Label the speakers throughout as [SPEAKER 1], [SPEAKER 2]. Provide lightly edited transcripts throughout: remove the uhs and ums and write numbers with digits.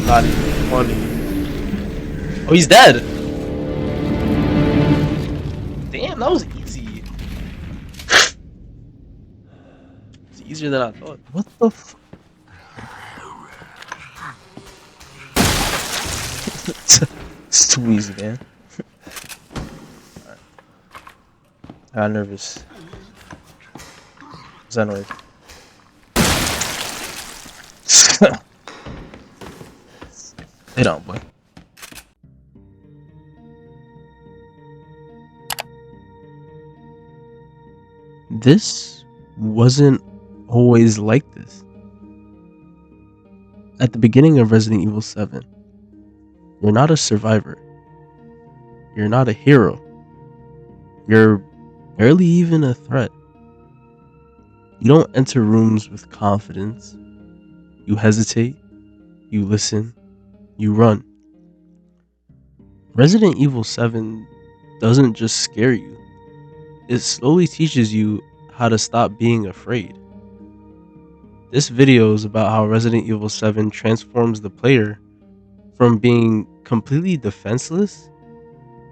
[SPEAKER 1] Not even funny. Oh, he's dead. Damn, that was easy. It's easier than I thought. What the f? It's too easy, man. Alright. I got nervous. What's that noise? Lay down, boy. This wasn't always like this. At the beginning of Resident Evil 7, you're not a survivor. You're not a hero. You're barely even a threat. You don't enter rooms with confidence. You hesitate. You listen. You run. Resident Evil 7 doesn't just scare you, it slowly teaches you how to stop being afraid. This video is about how Resident Evil 7 transforms the player from being completely defenseless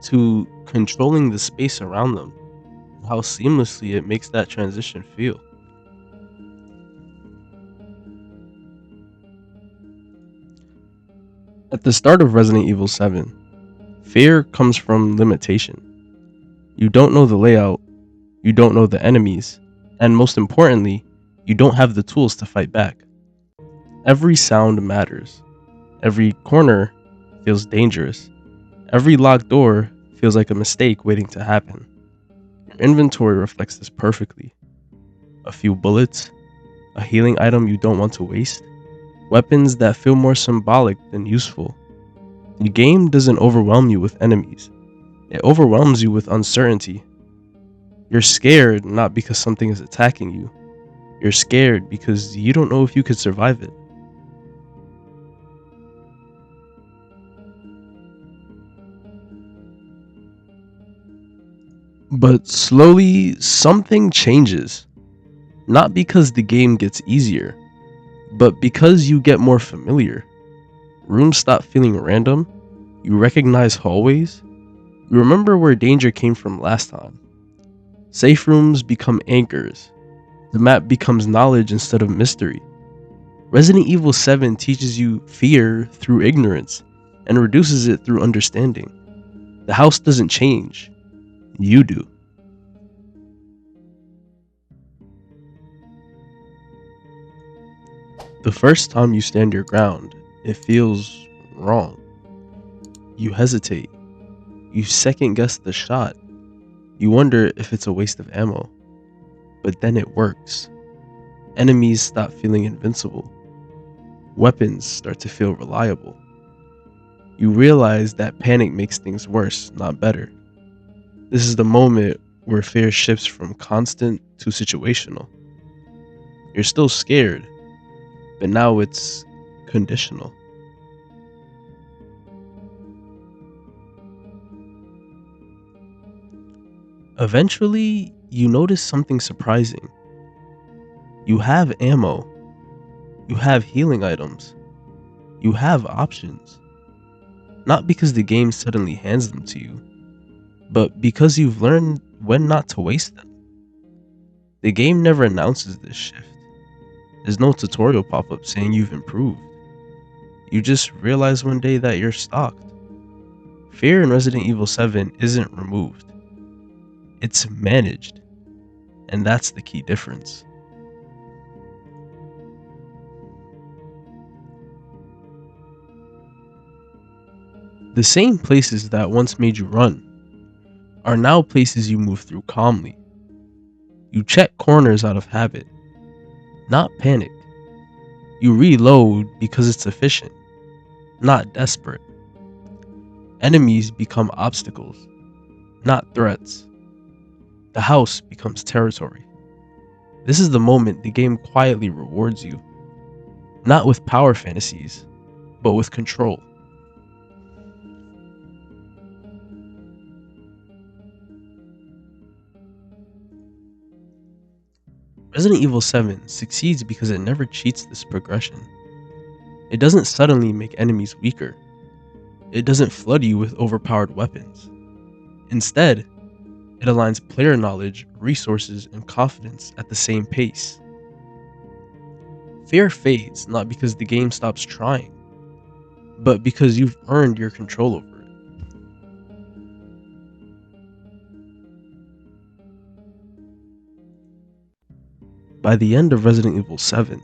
[SPEAKER 1] to controlling the space around them, and how seamlessly it makes that transition feel. At the start of Resident Evil 7, fear comes from limitation. You don't know the layout, you don't know the enemies, and most importantly, you don't have the tools to fight back. Every sound matters. Every corner feels dangerous. Every locked door feels like a mistake waiting to happen. Your inventory reflects this perfectly. A few bullets, a healing item you don't want to waste, weapons that feel more symbolic than useful. The game doesn't overwhelm you with enemies. It overwhelms you with uncertainty. You're scared not because something is attacking you. You're scared because you don't know if you could survive it. But slowly, something changes. Not because the game gets easier, but because you get more familiar. Rooms stop feeling random. You recognize hallways. You remember where danger came from last time. Safe rooms become anchors. The map becomes knowledge instead of mystery. Resident Evil 7 teaches you fear through ignorance and reduces it through understanding. The house doesn't change. You do. The first time you stand your ground, it feels wrong. You hesitate. You second guess the shot. You wonder if it's a waste of ammo. But then it works. Enemies stop feeling invincible. Weapons start to feel reliable. You realize that panic makes things worse, not better. This is the moment where fear shifts from constant to situational. You're still scared, but now it's conditional. Eventually, you notice something surprising. You have ammo. You have healing items. You have options. Not because the game suddenly hands them to you, but because you've learned when not to waste them. The game never announces this shift. There's no tutorial pop up saying you've improved. You just realize one day that you're stocked. Fear in Resident Evil 7 isn't removed, it's managed. And that's the key difference. The same places that once made you run are now places you move through calmly. You check corners out of habit, not panic. You reload because it's efficient, not desperate. Enemies become obstacles, not threats. The house becomes territory. This is the moment the game quietly rewards you, not with power fantasies, but with control. Resident Evil 7 succeeds because it never cheats this progression. It doesn't suddenly make enemies weaker. It doesn't flood you with overpowered weapons. Instead, it aligns player knowledge, resources, and confidence at the same pace. Fear fades not because the game stops trying, but because you've earned your control over it. By the end of Resident Evil 7,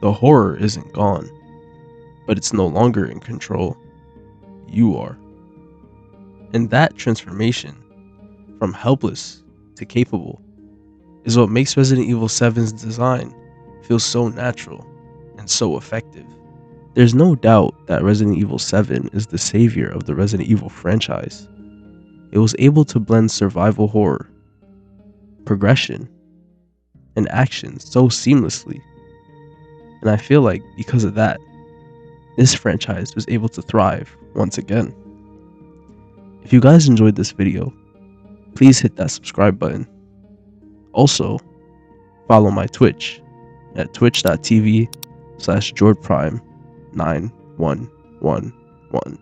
[SPEAKER 1] the horror isn't gone, but it's no longer in control. You are. And that transformation, from helpless to capable, is what makes Resident Evil 7's design feel so natural and so effective. There's no doubt that Resident Evil 7 is the savior of the Resident Evil franchise. It was able to blend survival horror, progression, and action so seamlessly. And I feel like because of that, this franchise was able to thrive once again. If you guys enjoyed this video, please hit that subscribe button. Also, follow my Twitch at twitch.tv/JordPrime9111.